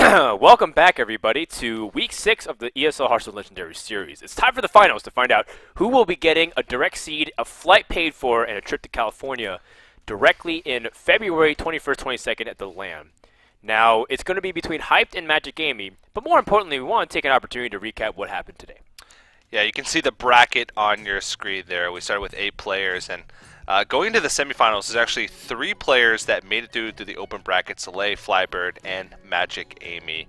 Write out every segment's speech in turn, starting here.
Welcome back, everybody, to Week 6 of the ESL Hearthstone Legendary Series. It's time for the finals to find out who will be getting a direct seed, a flight paid for, and a trip to California directly in February 21st, 22nd at the LAN. Now, it's going to be between Hyped and Magicamy, but more importantly, we want to take an opportunity to recap what happened today. Yeah, you can see the bracket on your screen there. We started with 8 players, and going into the semifinals, there's actually 3 players that made it through to the open bracket: Soleil, Flybird, and Magicamy.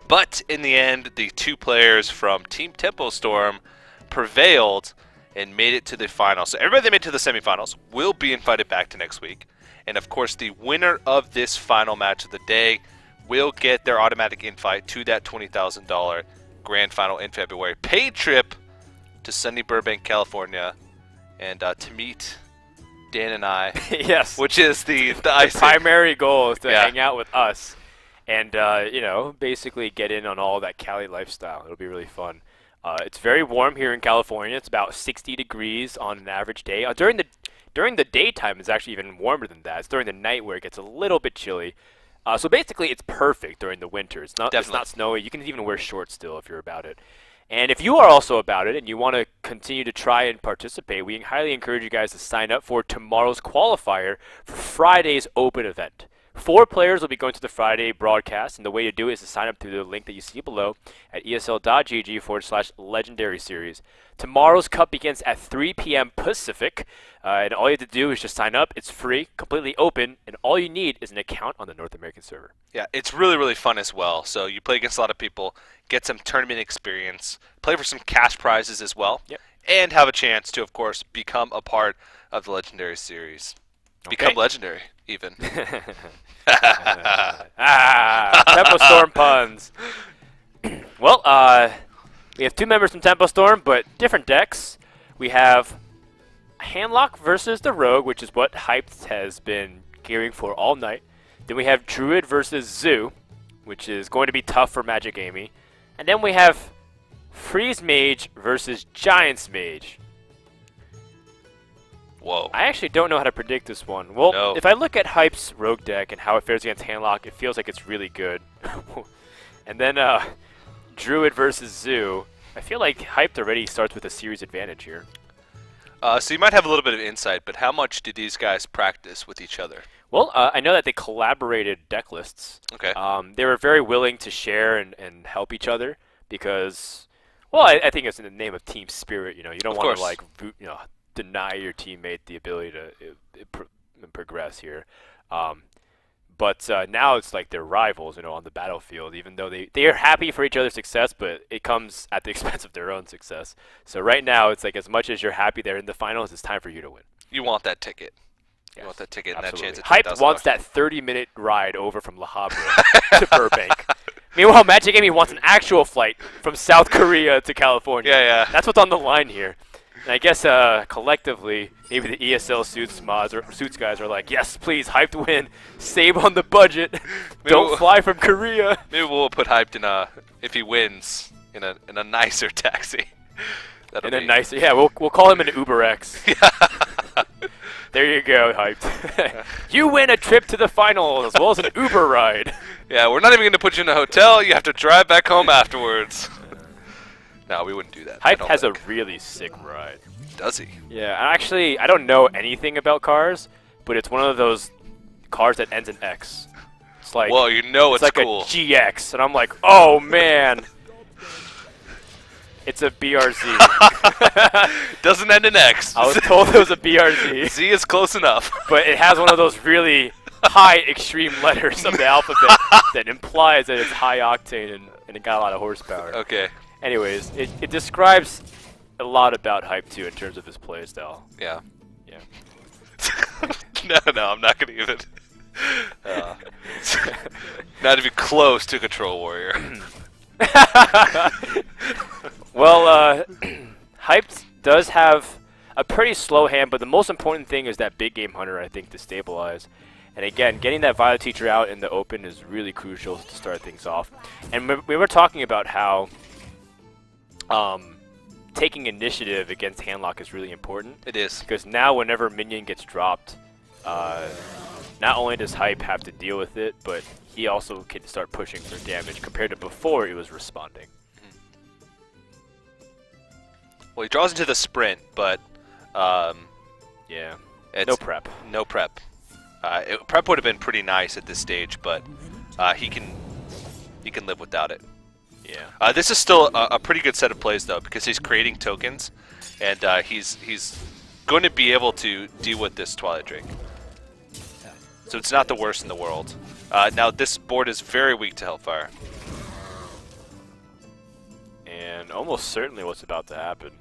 But in the end, the 2 players from Team Tempo Storm prevailed and made it to the finals. So everybody that made it to the semifinals will be invited back to next week. And of course, the winner of this final match of the day will get their automatic invite to that $20,000 grand final in February. Paid trip to sunny Burbank, California, and to meet Dan and I. Yes. Which is the primary goal is to hang out with us and, you know, basically get in on all that Cali lifestyle. It'll be really fun. It's very warm here in California. It's about 60 degrees on an average day. During the daytime, it's actually even warmer than that. It's during the night where it gets a little bit chilly. So basically, it's perfect during the winter. It's not snowy. You can even wear shorts still if you're about it. And if you are also about it and you want to continue to try and participate, we highly encourage you guys to sign up for tomorrow's qualifier for Friday's open event. 4 players will be going to the Friday broadcast, and the way to do it is to sign up through the link that you see below at esl.gg/legendary series. Tomorrow's cup begins at 3 p.m. Pacific, and all you have to do is just sign up. It's free, completely open, and all you need is an account on the North American server. Yeah, it's really, really fun as well. So you play against a lot of people, get some tournament experience, play for some cash prizes as well, and have a chance to, of course, become a part of the Legendary Series. Become legendary, even. Tempo Storm puns. Well, we have 2 members from Tempo Storm, but different decks. We have Handlock versus the Rogue, which is what Hyped has been gearing for all night. Then we have Druid versus Zoo, which is going to be tough for Magicamy. And then we have Freeze Mage versus Giants Mage. Whoa. I actually don't know how to predict this one. Well, if I look at Hype's Rogue deck and how it fares against Handlock, it feels like it's really good. And then Druid versus Zoo. I feel like Hyped already starts with a series advantage here. So you might have a little bit of insight, but how much did these guys practice with each other? Well, I know that they collaborated deck lists. Okay. They were very willing to share and help each other because, well, I think it's in the name of team spirit. You know, you don't want to like, you know, deny your teammate the ability to progress here. But now it's like they're rivals, you know, on the battlefield, even though they are happy for each other's success, but it comes at the expense of their own success. So right now, it's like as much as you're happy they're in the finals, it's time for you to win. You want that ticket. Yes, you want that ticket absolutely. and that chance at $10,000. Hyped wants that 30-minute ride over from La Habra to Burbank. Meanwhile, Magicamy wants an actual flight from South Korea to California. Yeah. That's what's on the line here. And I guess collectively, maybe the ESL suits mods or suits guys are like, yes, please, Hyped win, save on the budget, don't fly from Korea. Maybe we'll put Hyped in if he wins, in a nicer taxi. Yeah, we'll call him an UberX. There you go, Hyped. You win a trip to the finals as well as an Uber ride. Yeah, we're not even going to put you in a hotel. You have to drive back home afterwards. No, we wouldn't do that. Hype has a really sick ride. Does he? Yeah, actually, I don't know anything about cars, but it's one of those cars that ends in X. It's like, well, you know it's like cool. A GX, and I'm like, oh man, it's a BRZ. Doesn't end in X. I was told it was a BRZ. Z is close enough. But it has one of those really high extreme letters of the alphabet that implies that it's high octane and it got a lot of horsepower. Okay. Anyways, it describes a lot about Hype 2 in terms of his playstyle. Yeah. Yeah. No, I'm not going to even. Not even close to Control Warrior. Well, Hype does have a pretty slow hand, but the most important thing is that big game hunter, I think, to stabilize. And again, getting that Violet Teacher out in the open is really crucial to start things off. And we were talking about how taking initiative against Handlock is really important. It is. Because now whenever minion gets dropped, not only does Hype have to deal with it, but he also can start pushing for damage compared to before he was responding. Well, he draws into the sprint, but yeah, it's no prep. No prep. Prep would have been pretty nice at this stage, but he can live without it. Yeah. This is still a pretty good set of plays though, because he's creating tokens, and he's going to be able to deal with this Twilight Drake. So it's not the worst in the world. Now this board is very weak to Hellfire. And almost certainly what's about to happen.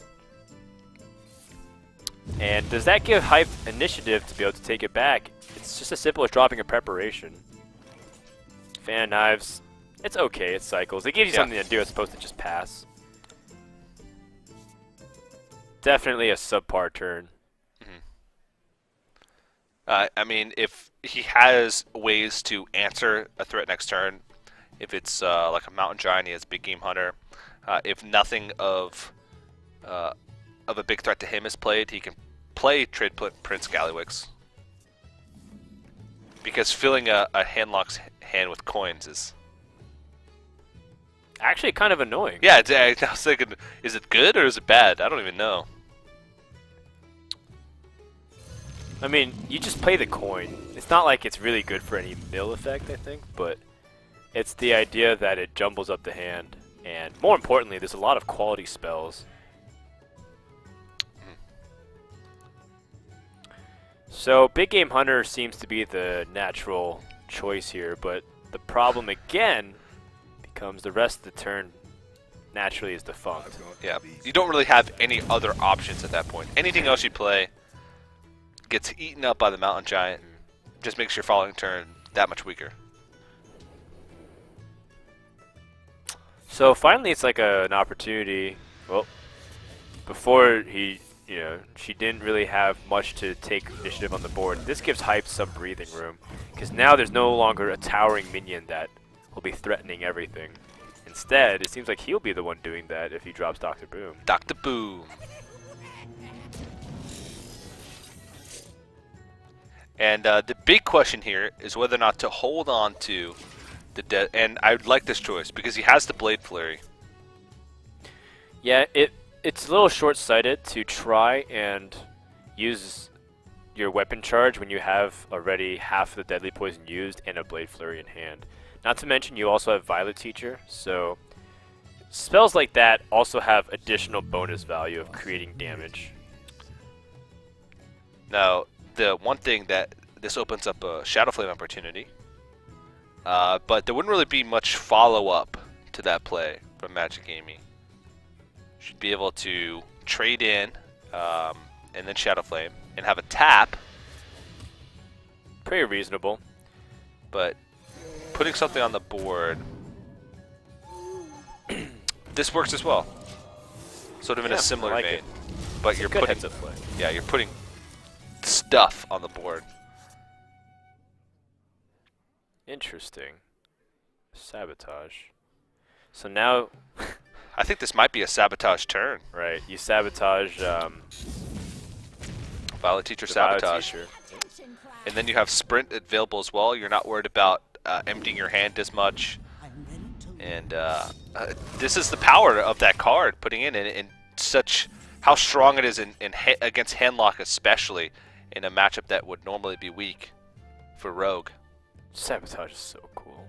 And does that give Hype initiative to be able to take it back? It's just as simple as dropping a preparation. Fan of Knives, it's okay, it cycles. It gives you something to do as opposed to just pass. Definitely a subpar turn. I mean, if he has ways to answer a threat next turn, if it's like a Mountain Giant, he has Big Game Hunter. If nothing of a big threat to him is played, he can play Trade Prince Gallywix. Because filling a Handlock's hand with coins is actually kind of annoying. Yeah, I was thinking, is it good or is it bad? I don't even know. I mean, you just play the coin. It's not like it's really good for any mill effect, I think, but it's the idea that it jumbles up the hand. And more importantly, there's a lot of quality spells. So Big Game Hunter seems to be the natural choice here, but the problem again becomes the rest of the turn naturally is defunct. Yeah, you don't really have any other options at that point. Anything else you play gets eaten up by the Mountain Giant, just makes your following turn that much weaker. So finally it's like an opportunity. Well, before she didn't really have much to take initiative on the board. This gives Hype some breathing room, because now there's no longer a towering minion that will be threatening everything. Instead, it seems like he'll be the one doing that if he drops Dr. Boom. Dr. Boom. And the big question here is whether or not to hold on to the and I would like this choice because he has the Blade Flurry. Yeah, it's a little short-sighted to try and use your weapon charge when you have already half of the deadly poison used and a Blade Flurry in hand. Not to mention you also have Violet Teacher, so spells like that also have additional bonus value of creating damage. Now, the one thing that this opens up a Shadow Flame opportunity, but there wouldn't really be much follow-up to that play from Magicamy. Should be able to trade in and then Shadow Flame and have a tap. Pretty reasonable. But putting something on the board, this works as well. Sort of in a similar vein. But you're putting you're putting stuff on the board. Interesting. Sabotage. So now I think this might be a sabotage turn. Right, you sabotage Violet Teacher sabotage. And then you have Sprint available as well. You're not worried about emptying your hand as much. And this is the power of that card, putting in such how strong it is against Handlock, especially in a matchup that would normally be weak for Rogue. Sabotage is so cool.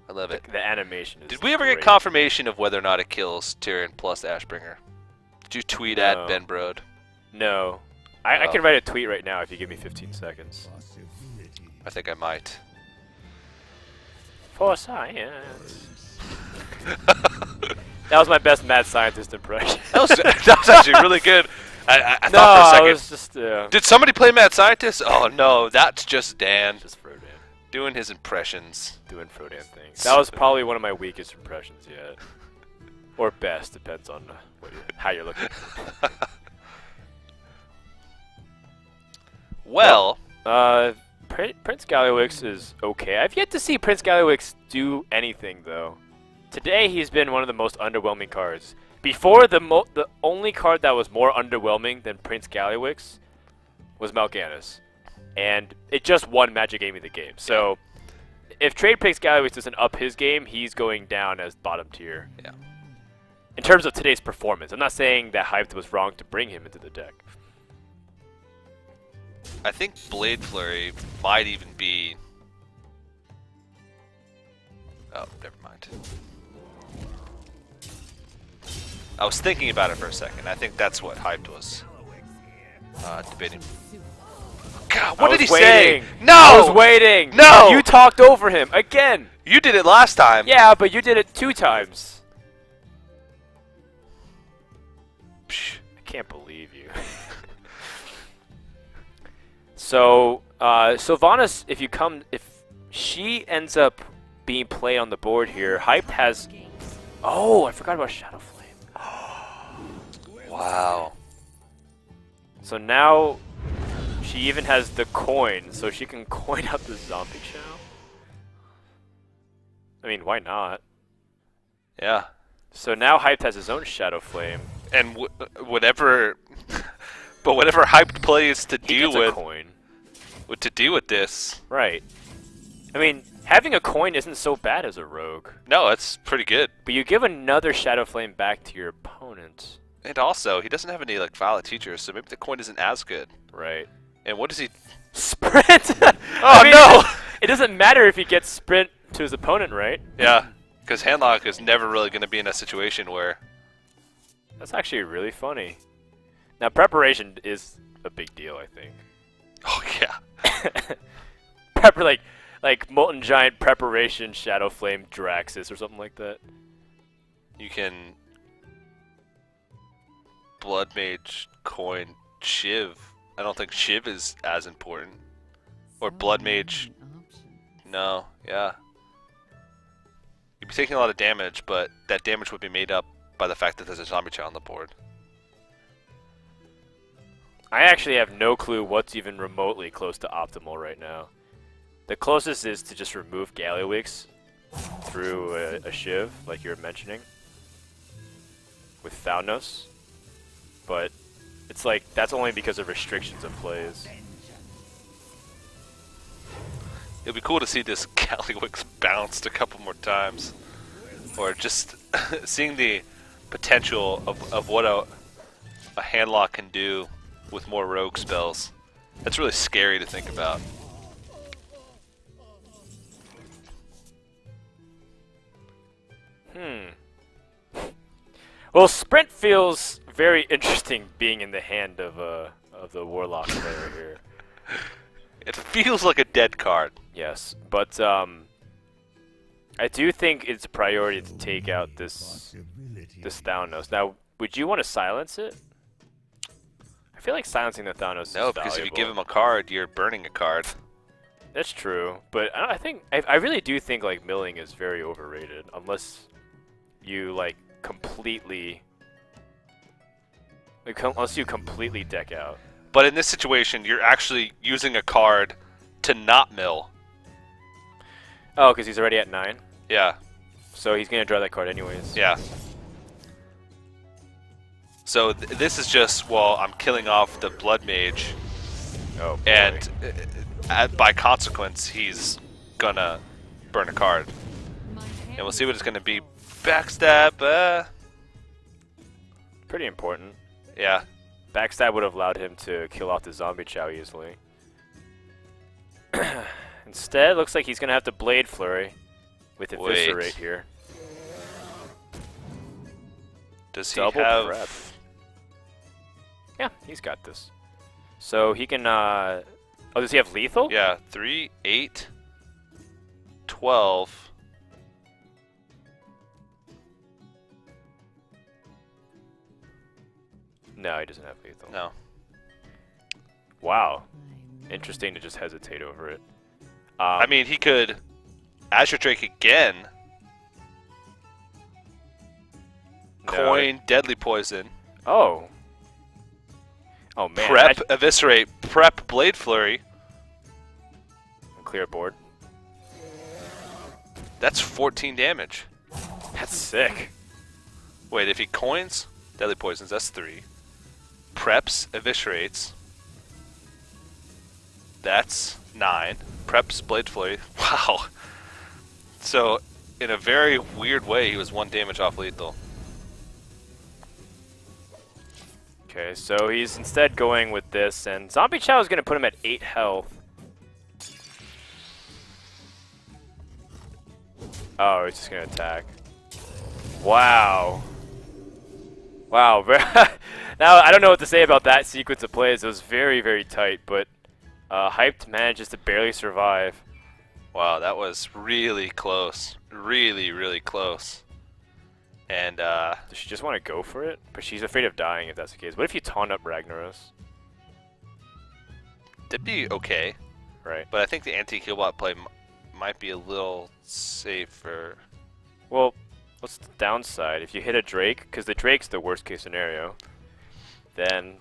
I love it. The animation is Did we ever great. get confirmation of whether or not it kills Tyrion plus Ashbringer? Did you tweet at Ben Brode? No. I can write a tweet right now if you give me 15 seconds. I think I might. For science. That was my best mad scientist impression. that was actually really good. I thought for a second. I was just, Did somebody play Mad Scientist? Oh no, that's just Dan. Just Frodan. Doing his impressions. Doing Frodan things. That was probably one of my weakest impressions yet. Or best, depends on how you're looking at it. Well, Prince Gallywix is okay. I've yet to see Prince Gallywix do anything, though. Today, he's been one of the most underwhelming cards. Before, the only card that was more underwhelming than Prince Gallywix was Mal'Ganis. And it just won Magicamy the game. So, if Trade Picks Galloway doesn't up his game, he's going down as bottom tier. Yeah. In terms of today's performance, I'm not saying that Hyped was wrong to bring him into the deck. I think Blade Flurry might even be... Oh, never mind. I was thinking about it for a second. I think that's what Hyped was debating. God, what did he say? No! I was waiting! No! You talked over him, again! You did it last time! Yeah, but you did it 2 times. Psh, I can't believe you. So, Sylvanas, if she ends up being played on the board here, Hyped has... Oh, I forgot about Shadow Flame. Wow. So now she even has the coin, so she can coin out the Zombie Chow. I mean, why not? Yeah. So now Hyped has his own Shadow Flame. And whatever, but whatever Hyped plays to He deal gets a with, coin. to deal with this. Right. I mean, having a coin isn't so bad as a rogue. No, it's pretty good. But you give another Shadow Flame back to your opponent. And also, he doesn't have any like valid teachers, so maybe the coin isn't as good. Right. And what does he? Sprint! Oh I mean, no! It doesn't matter if he gets sprint to his opponent, right? Yeah, because Handlock is never really going to be in a situation where... That's actually really funny. Now, preparation is a big deal, I think. Oh yeah. like Molten Giant Preparation, Shadow Flame, Draxus, or something like that. You can Blood Mage, coin, Shiv. I don't think Shiv is as important. Or Blood Mage. No, yeah. You'd be taking a lot of damage, but that damage would be made up by the fact that there's a Zombie Chow on the board. I actually have no clue what's even remotely close to optimal right now. The closest is to just remove Gallywix through a Shiv, like you were mentioning, with Thalnos. But it's like, that's only because of restrictions of plays. It'd be cool to see this Gallywix bounced a couple more times. Or just seeing the potential of what a Handlock can do with more rogue spells. That's really scary to think about. Well, Sprint feels very interesting being in the hand of the Warlock player here. It feels like a dead card. Yes, but I do think it's a priority to take out this Thalnos. Now, would you want to silence it? I feel like silencing the Thalnos is No, because valuable. if you give him a card, you're burning a card. That's true, but I really do think like milling is very overrated unless you like completely unless you completely deck out. But in this situation, you're actually using a card to not mill. Oh, because he's already at 9? Yeah. So he's going to draw that card anyways. Yeah. So this is just, well, I'm killing off the Blood Mage. Oh, boy. And by consequence, he's gonna burn a card. And we'll see what it's gonna be. Backstab, Pretty important. yeah. Backstab would have allowed him to kill off the Zombie Chow easily. Instead, looks like he's going to have to Blade Flurry with Eviscerate here. Does he Double have... prep. Yeah, he's got this. So he can, oh, does he have lethal? Yeah, 3, 8, 12. No, he doesn't have lethal. No. Wow. Interesting to just hesitate over it. I mean, he could Azure Drake again. No. Coin, Deadly Poison. Oh. Oh, man. Prep, Eviscerate, Prep, Blade Flurry. Clear board. That's 14 damage. That's sick. Wait, if he coins, Deadly Poisons, that's 3. Preps, Eviscerates. That's 9. Preps, Blade Flurry. Wow. So, in a very weird way, he was 1 damage off lethal. Okay, so he's instead going with this, and Zombie Chow is going to put him at 8 health. Oh, he's just going to attack. Wow. Wow. Now, I don't know what to say about that sequence of plays. It was very, very tight, but Hyped manages to barely survive. Wow, that was really close. Really, really close. And, Does she just want to go for it? But she's afraid of dying if that's the case. What if you taunt up Ragnaros? that'd be okay. Right. But I think the anti-healbot play might be a little safer. Well, what's the downside? If you hit a Drake, because the Drake's the worst case scenario, then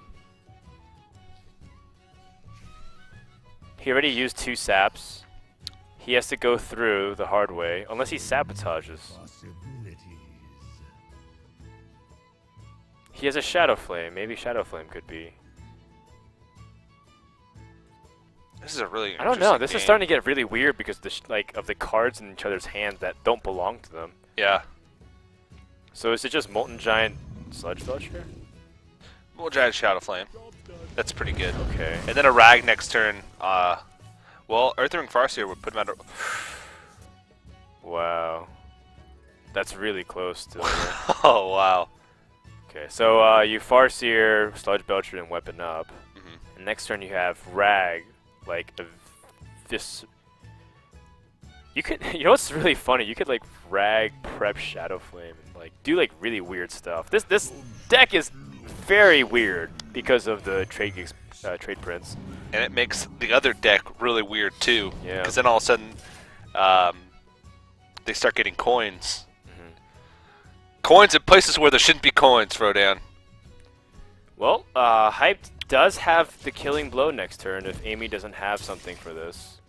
he already used 2 saps. He has to go through the hard way, unless he sabotages. He has a Shadow Flame. Maybe Shadow Flame could be. This is a really I don't know. This is starting to get really weird because of the cards in each other's hands that don't belong to them. Yeah. So is it just Molten Giant Sludge Belcher? Well, Giant Shadow Flame. That's pretty good. Okay. And then a Rag next turn. Well, Earthring Farseer would put him at Wow. That's really close to Oh, wow. Okay, so you Farseer, Sludge Belcher, and Weapon up. Mm-hmm. And next turn you have Rag, like this. You could, you know what's really funny? You could like Rag, prep Shadow Flame, and like do like really weird stuff. This deck is very weird because of the trade prints. And it makes the other deck really weird too. Yeah. Because then all of a sudden, they start getting coins. Mm-hmm. Coins in places where there shouldn't be coins, Frodan. Well, Hyped does have the Killing Blow next turn if Amy doesn't have something for this.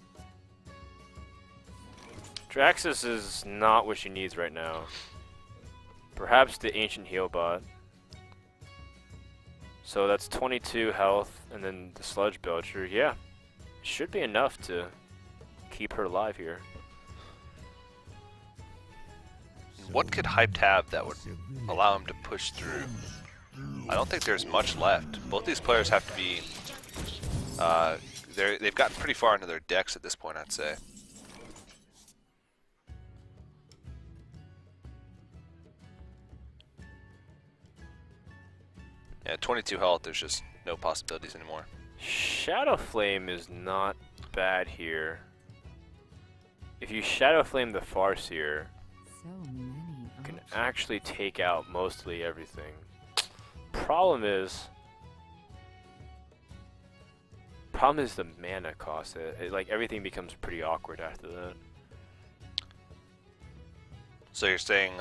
Draxus is not what she needs right now. Perhaps the Ancient Heal Bot. So that's 22 health, and then the Sludge Belcher. Yeah, should be enough to keep her alive here. What could Hyped have that would allow him to push through? I don't think there's much left. Both these players have to be... they've gotten pretty far into their decks at this point, I'd say. Yeah, 22 health, there's just no possibilities anymore. Shadow Flame is not bad here. If you Shadow Flame the Farseer, you can actually take out mostly everything. Problem is the mana cost. Like everything becomes pretty awkward after that. So you're saying,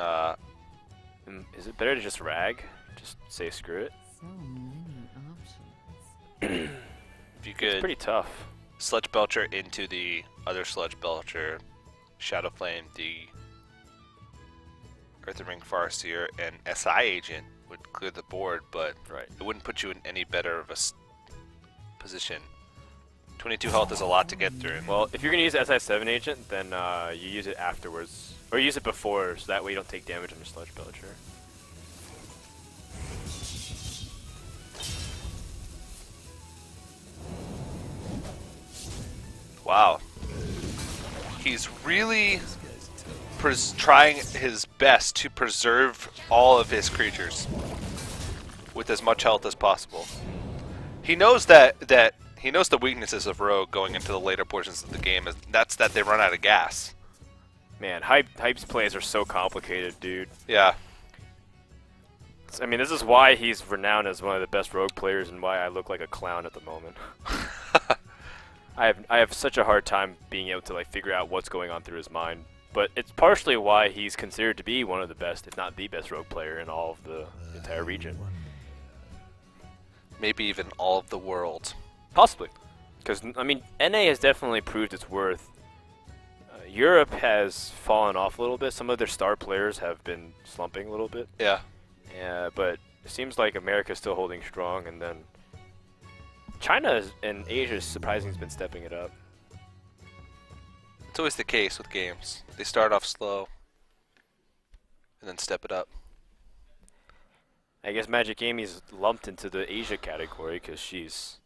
Is it better to just Rag? Just say screw it? So many options. if you It's could pretty tough. Sludge Belcher into the other Sludge Belcher, Shadow Flame, the Earthen Ring Farseer, and SI Agent would clear the board, but Right. it wouldn't put you in any better of a position. 22 health is a lot to get through. Well, if you're going to use the SI7 agent, then you use it afterwards. Or use it before, so that way you don't take damage on your Sludge Belcher. Wow. He's really trying his best to preserve all of his creatures with as much health as possible. He knows that he knows the weaknesses of Rogue going into the later portions of the game, and that's that they run out of gas. Man, Hype's plays are so complicated, dude. Yeah. I mean, this is why he's renowned as one of the best Rogue players and why I look like a clown at the moment. I have such a hard time being able to like figure out what's going on through his mind, but it's partially why he's considered to be one of the best, if not the best Rogue player in all of the entire region. Maybe even all of the world. Possibly, because I mean, NA has definitely proved its worth. Europe has fallen off a little bit. Some of their star players have been slumping a little bit. Yeah. Yeah, but it seems like America's still holding strong, and then China and Asia, surprisingly, has been stepping it up. It's always the case with games. They start off slow and then step it up. I guess Magicammy's lumped into the Asia category because she's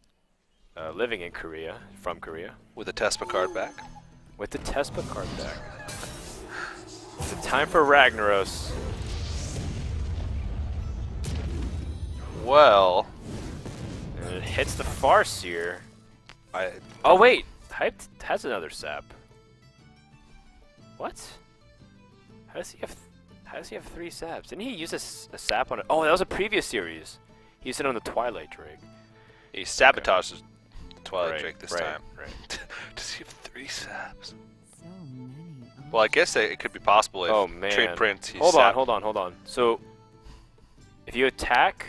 living in Korea, from Korea. With a Tespa card back. With the Tespa card back. Is it time for Ragnaros? Well, And it hits the Farseer. I Oh wait, Hype has another sap. What? How does he have 3 saps? Didn't he use a sap on it? Oh, that was a previous series. He used it on the Twilight Drake. he sabotages the Twilight Right, Drake this right, time. Right. Does he have 3 saps? So many Well, I guess it could be possible if Oh man. Trade Prince. He's Hold on. So, if you attack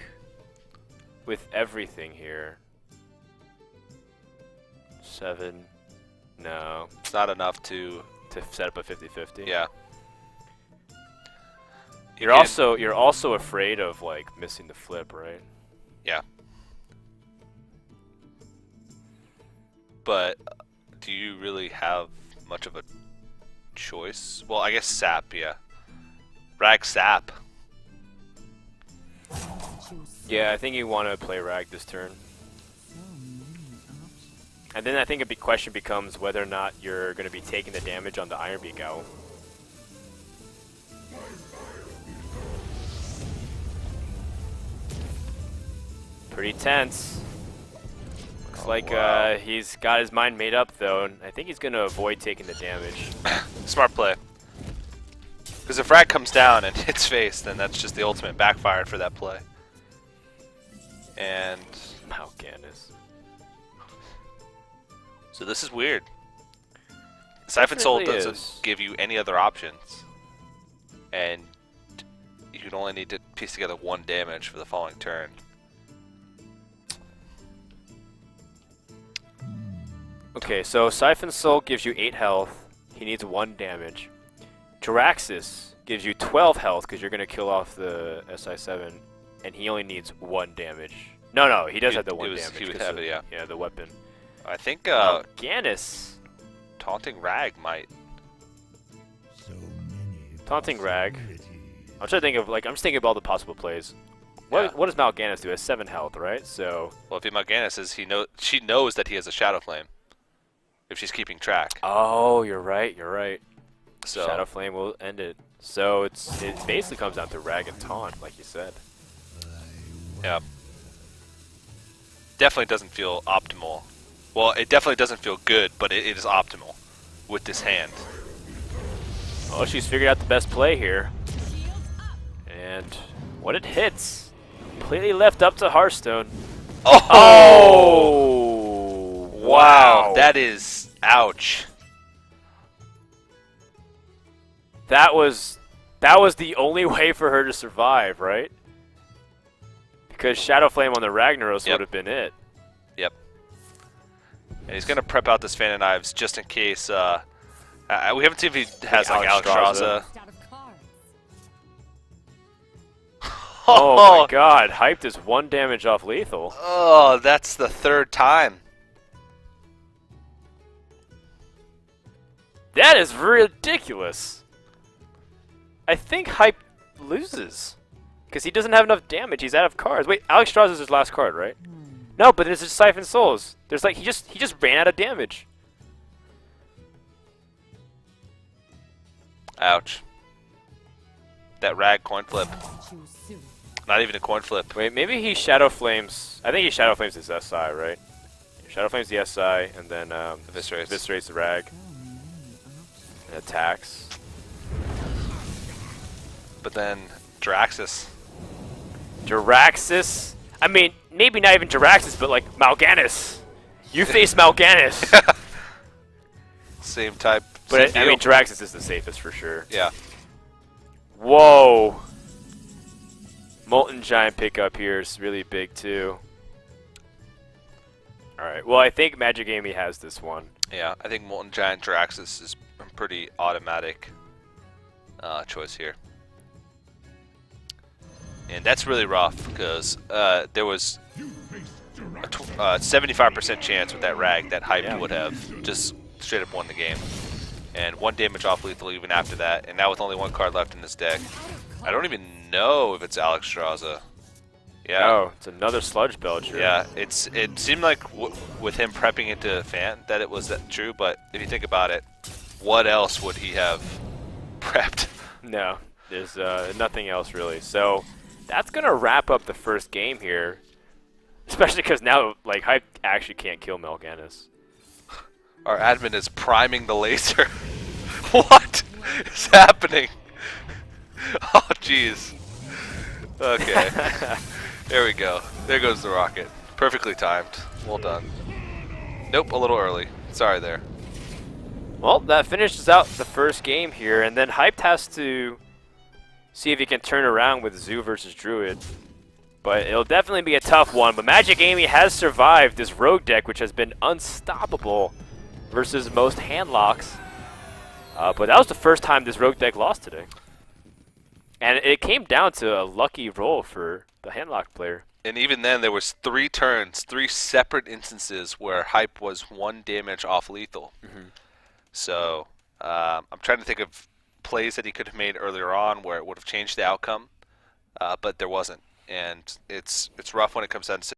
with everything here, 7, no, It's not enough to. to set up a 50-50. Yeah. You're also afraid of like missing the flip, right? Yeah. But do you really have much of a choice? Well, I guess sap, yeah. Rag sap. choose Yeah, I think you want to play Rag this turn. so many options. And then I think a big question becomes whether or not you're going to be taking the damage on the Iron Beak Owl. Pretty tense. Looks like wow. he's got his mind made up though, and I think he's going to avoid taking the damage. Smart play. Because if Rag comes down and hits face, then that's just the ultimate backfire for that play. And Mal'Ganis. so this is weird. Siphon Soul Definitely doesn't is. give you any other options. And you can only need to piece together 1 damage for the following turn. Okay, so Siphon Soul gives you 8 health. He needs 1 damage. Jaraxxus gives you 12 health because you're going to kill off the SI7, and he only needs 1 damage. No, he does have the 1 damage. He would 'cause have of- it, yeah. Yeah, the weapon. I think Ganis. Taunting Rag might. So many Taunting Rag. possibilities. I'm trying to think of, like, I'm just thinking of all the possible plays. Yeah. What does Mal'Ganis do? He has 7 health, right? So. Well, if Mal'Ganis says she knows that he has a Shadow Flame. If she's keeping track. Oh, you're right. So Shadow Flame will end it. So it basically comes down to Rag and Taunt, like you said. yeah. Definitely doesn't feel optimal. Well, it definitely doesn't feel good, but it is optimal with this hand. Oh, she's figured out the best play here. And what it hits, completely left up to Hearthstone. Oh! Wow! That is ouch. That was the only way for her to survive, right? Because Shadow Flame on the Ragnaros Yep. would have been it. Yep. And he's gonna prep out this Fan of Knives just in case. We haven't seen if he has like Alexstrasza. Alexstrasza. Out of cards. Oh my god, Hyped is 1 damage off lethal. Oh, that's the 3rd time. That is ridiculous. I think Hype loses. Because he doesn't have enough damage. He's out of cards. Wait, Alexstrasza is his last card, right? No, but it's just Siphon Souls. There's like he just ran out of damage. Ouch. That Rag coin flip. Choose soon. Not even a coin flip. Wait, maybe he Shadow Flames. I think he Shadow Flames his SI, right? Shadow Flames the SI, and then Eviscerates the Rag, So many options. and attacks. But then Jaraxxus. Jaraxxus? I mean, maybe not even Jaraxxus, but like Mal'Ganis. You face Mal'Ganis. Same type. But same I mean, deal. Jaraxxus is the safest for sure. Yeah. Whoa. Molten Giant pickup here is really big too. Alright, well I think Magicamy has this one. Yeah, I think Molten Giant Jaraxxus is a pretty automatic choice here. And that's really rough because there was a 75% chance with that Rag that Hype Yeah. would have just straight up won the game. and 1 damage off lethal even after that, and now with only 1 card left in this deck. I don't even know if it's Alexstrasza. Yeah. Oh, it's another Sludge Belcher. Yeah, it seemed like with him prepping into Fan that it was true, but if you think about it, what else would he have prepped? No, there's nothing else really. So that's gonna wrap up the first game here, especially because now like Hype actually can't kill Melganis. Our admin is priming the laser. What is happening? Oh, jeez. Okay. There we go. There goes the rocket. Perfectly timed. Well done. Nope, a little early. Sorry there. Well, that finishes out the first game here, and then Hyped has to see if he can turn around with Zoo versus Druid. But it'll definitely be a tough one. But Magicamy has survived this Rogue deck, which has been unstoppable versus most handlocks. But that was the first time this Rogue deck lost today. And it came down to a lucky roll for the handlock player. And even then, there was 3 turns, 3 separate instances where Hype was 1 damage off lethal. So I'm trying to think of plays that he could have made earlier on where it would have changed the outcome, but there wasn't. And it's rough when it comes down to